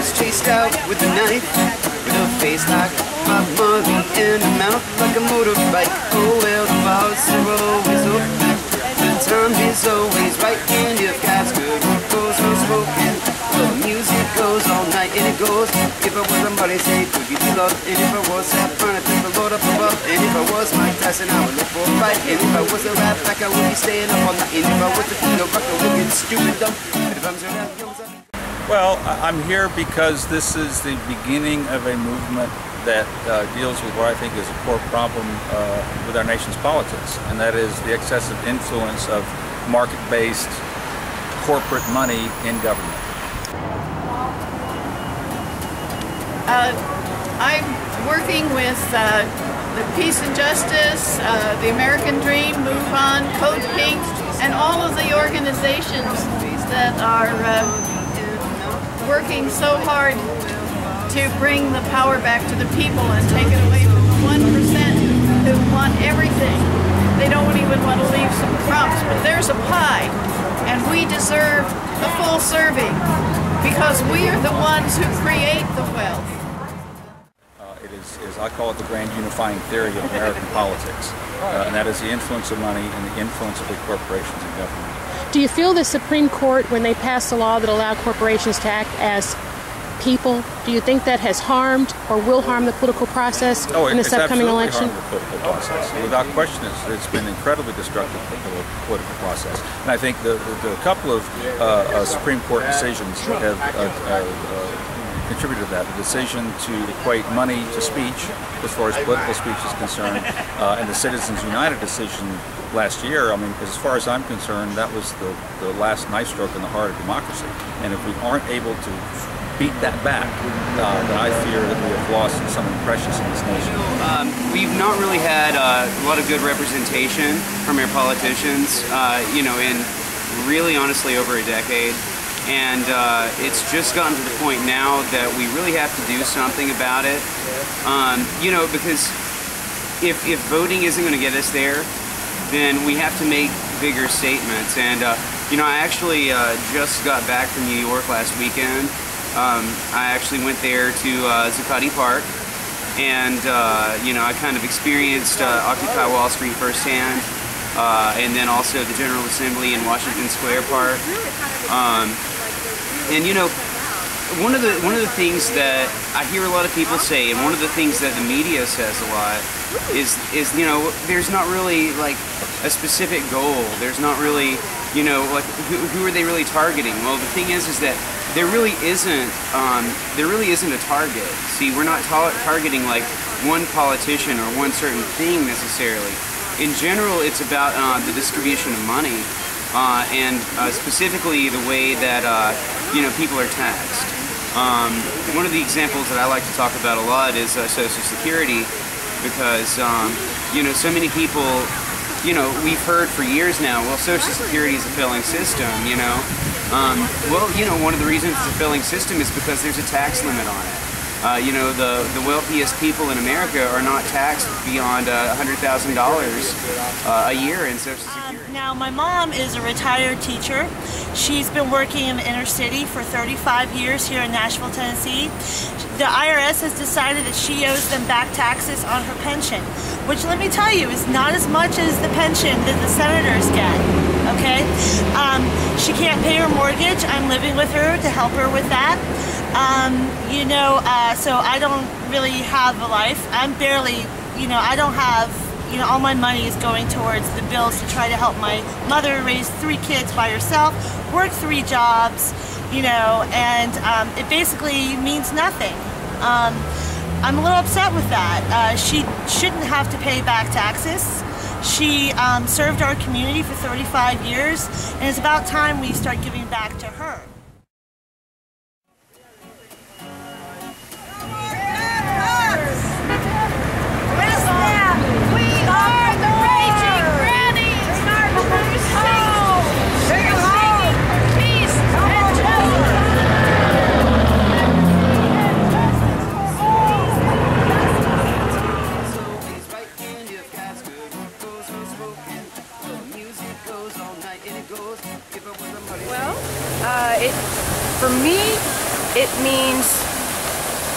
was chased out with a knife, with a face like Bob Marley and a mouth like a motorbike. Oh well, the bars are always open, the time is always right, and if God's good word goes unspoken, well, the music goes all night, and it goes. If I was somebody, say, could you be loved? And if I was, have fun, I thank the Lord up above. And if I was Mike Tyson, I would look for a fight. And if I was a rap back, I would be staying up all night. And if I was the Pino Rock, I would get stupid dumb. And if I'm so well, I'm here because this is the beginning of a movement that deals with what I think is a core problem with our nation's politics, and that is the excessive influence of market-based corporate money in government. I'm working with the Peace and Justice, the American Dream, Move On, Code Pink, and all of the organizations that are working so hard to bring the power back to the people and take it away from the 1% who want everything. They don't even want to leave some crumbs, but there's a pie, and we deserve the full serving because we are the ones who create the wealth. It is, I call it the grand unifying theory of American politics, and that is the influence of money and the influence of big corporations in government. Do you feel the Supreme Court, when they passed a law that allowed corporations to act as people, do you think that has harmed or will harm the political process in this upcoming election? Harmed the political process. Without question, it's been incredibly destructive for the political process. And I think the couple of Supreme Court decisions have contributed to that. The decision to equate money to speech, as far as political speech is concerned, and the Citizens United decision last year, I mean, as far as I'm concerned, that was the last knife stroke in the heart of democracy. And if we aren't able to beat that back, then I fear that we have lost something precious in this nation. We've not really had a lot of good representation from our politicians, you know, in really honestly over a decade. And it's just gotten to the point now that we really have to do something about it. You know, because if voting isn't going to get us there, then we have to make bigger statements. And you know, I actually just got back from New York last weekend. I actually went there to Zuccotti Park, and you know, I kind of experienced Occupy Wall Street firsthand, and then also the General Assembly in Washington Square Park. And you know, one of the things that I hear a lot of people say, and one of the things that the media says a lot, is you know, there's not really like a specific goal. There's not really, you know, like who are they really targeting? Well, the thing is that there really isn't a target. See, we're not targeting like one politician or one certain thing necessarily. In general, it's about the distribution of money, and specifically the way that you know, people are taxed. One of the examples that I like to talk about a lot is Social Security, because you know, so many people, you know, we've heard for years now, well, Social Security is a failing system, you know. Well, you know, one of the reasons it's a failing system is because there's a tax limit on it. You know, the wealthiest people in America are not taxed beyond $100,000 a year in Social Security. Now, my mom is a retired teacher. She's been working in the inner city for 35 years here in Nashville, Tennessee. The IRS has decided that she owes them back taxes on her pension, which, let me tell you, is not as much as the pension that the senators get, okay? She can't pay her mortgage. I'm living with her to help her with that. You know, so I don't really have a life. I'm barely, you know, I don't have, you know, all my money is going towards the bills to try to help my mother raise 3 kids by herself, work 3 jobs, you know, and it basically means nothing. I'm a little upset with that. She shouldn't have to pay back taxes. She served our community for 35 years, and it's about time we start giving back to her. Well, for me, it means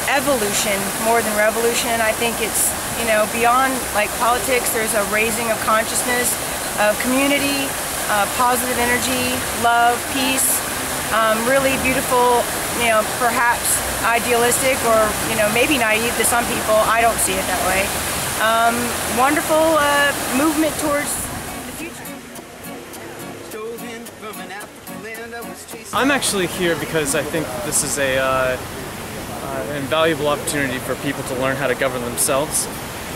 evolution more than revolution. I think it's, you know, beyond like politics, there's a raising of consciousness, of community, positive energy, love, peace, really beautiful, you know, perhaps idealistic or, you know, maybe naive to some people. I don't see it that way. Wonderful movement towards the future. I'm actually here because I think this is an invaluable opportunity for people to learn how to govern themselves.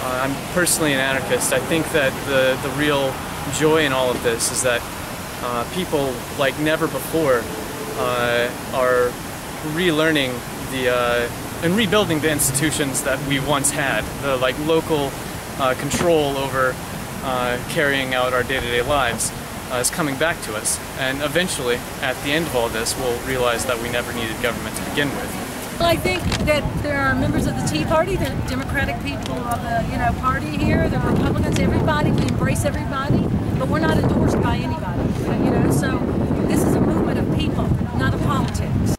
I'm personally an anarchist. I think that the real joy in all of this is that people like never before are relearning and rebuilding the institutions that we once had, the like local control over carrying out our day-to-day lives is coming back to us. And eventually, at the end of all this, we'll realize that we never needed government to begin with. Well, I think that there are members of the Tea Party, the Democratic people of the party here, the Republicans, everybody. We embrace everybody, but we're not endorsed by anybody. So this is a movement of people, not of politics.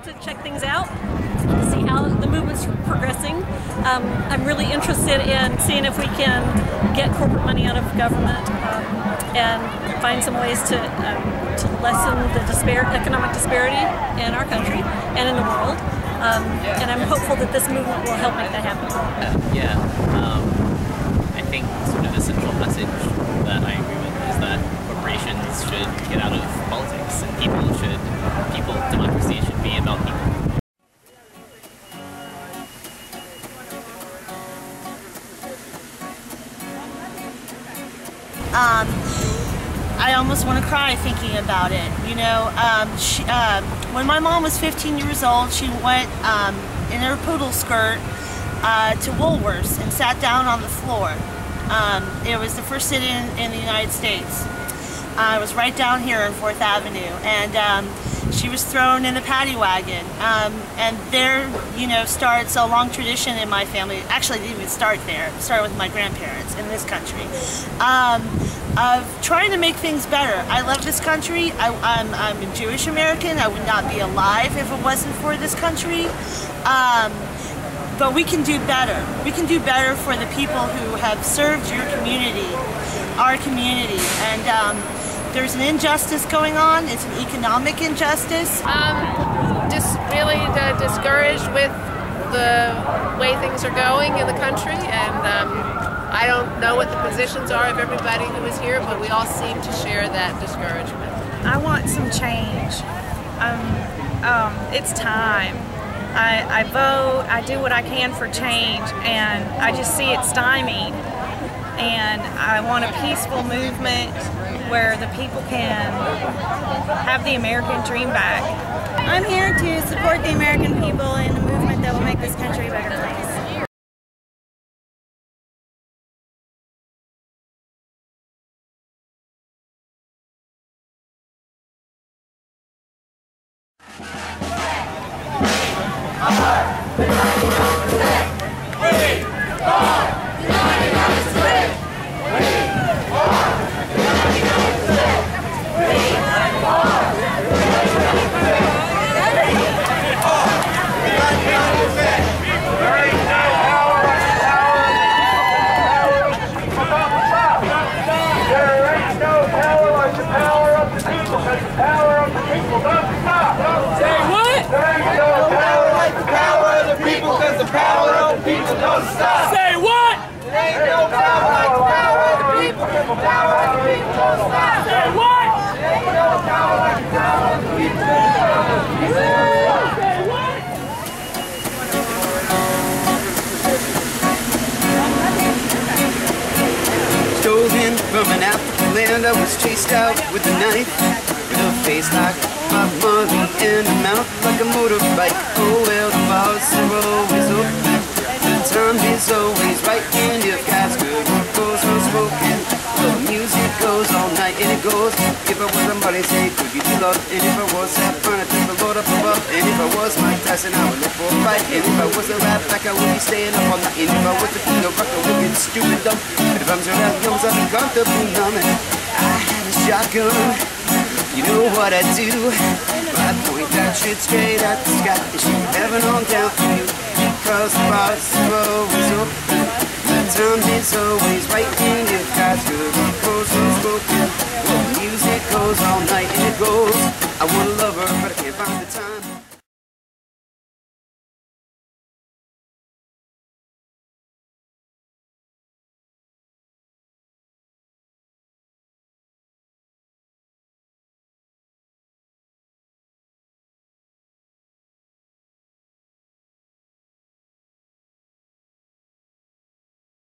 To check things out, to see how the movement's progressing. I'm really interested in seeing if we can get corporate money out of government and find some ways to lessen the economic disparity in our country and in the world. And I'm hopeful that this movement will help make that happen. I think sort of the central message that I agree with is that corporations should get out of politics and democracy should be about people. I almost want to cry thinking about it. When my mom was 15 years old, she went in her poodle skirt to Woolworths and sat down on the floor. It was the first sit-in in the United States. It was right down here on 4th Avenue, and she was thrown in a paddy wagon. And there, starts a long tradition in my family. Actually, it didn't even start there. It started with my grandparents in this country, of trying to make things better. I love this country. I'm a Jewish American. I would not be alive if it wasn't for this country. But we can do better. We can do better for the people who have served your community, our community. And there's an injustice going on. It's an economic injustice. Just really discouraged with the way things are going in the country, and I don't know what the positions are of everybody who is here, but we all seem to share that discouragement. I want some change. It's time. I vote, I do what I can for change, and I just see it stymied. And I want a peaceful movement where the people can have the American dream back. I'm here to support the American people in a movement that will make this country a better place. Say what? There ain't no power like the power of the people, because the power of the people don't stop. Say what? There ain't no power like the power of the people, because the power of the people don't stop. Say what? Stove in from an African land, I was chased out with a knife, with a face like Bob Marley and a mouth like a motorbike. Oh well, the bars are always open. The time is always right, and if God's good, what goes unspoken, the music goes all night. was somebody say, could you be loved? And if I was that fun, I'd thank the Lord up above. And if I was Mike Tyson, I would look for a fight. And if I was a rap back, I would be staying up all night. And if I was a Pino Rock, I would get stupid dumb. But if I'm around comes, I'd be comfortably numb. I had a shotgun, you know what I do. I point that shit straight at the sky and shoot heaven on down for you. Because the bars are always open, the time is always right.